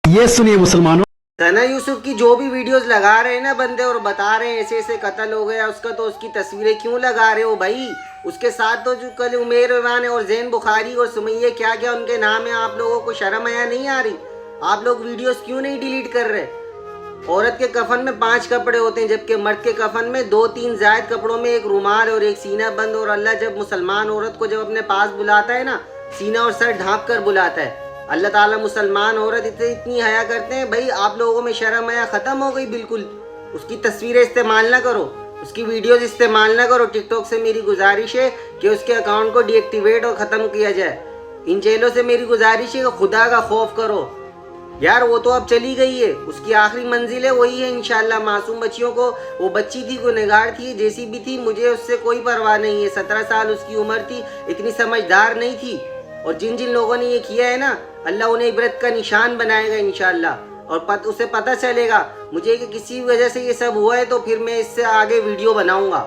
ये सुनिए मुसलमानों, सना यूसुफ की जो भी वीडियोस लगा रहे हैं ना बंदे और बता रहे हैं ऐसे ऐसे कत्ल हो गया उसका, तो उसकी तस्वीरें क्यों लगा रहे हो भाई? उसके साथ तो जो कल उमेर रवान और जैन बुखारी और सुमैया क्या क्या उनके नाम है, आप लोगों को शर्म आया नहीं आ रही? आप लोग वीडियोस क्यों नहीं डिलीट कर रहे? औरत के कफन में 5 कपड़े होते हैं, जबकि मर्द के कफन में 2-3 जायद कपड़ों में एक रुमाल और एक सीना बंद। और अल्लाह जब मुसलमान औरत को जब अपने पास बुलाता है ना, सीना और सर ढांप कर बुलाता है। अल्लाह ताला मुसलमान औरत इतनी हया करते हैं भाई, आप लोगों में शर्म हया ख़त्म हो गई बिल्कुल। उसकी तस्वीरें इस्तेमाल ना करो, उसकी वीडियोस इस्तेमाल ना करो। टिकटॉक से मेरी गुजारिश है कि उसके अकाउंट को डीएक्टिवेट और ख़त्म किया जाए। इन चैनलों से मेरी गुजारिश है कि खुदा का खौफ करो यार। वो तो अब चली गई है, उसकी आखिरी मंजिल है वही है इंशाल्लाह। मासूम बच्चियों को, वो बच्ची थी, गुनहगार थी, जैसी भी थी, मुझे उससे कोई परवाह नहीं है। 17 साल उसकी उम्र थी, इतनी समझदार नहीं थी। और जिन जिन लोगों ने ये किया है ना, अल्लाह उन्हें इबरत का निशान बनाएगा इंशाल्लाह। और उसे पता चलेगा मुझे कि किसी वजह से ये सब हुआ है, तो फिर मैं इससे आगे वीडियो बनाऊंगा।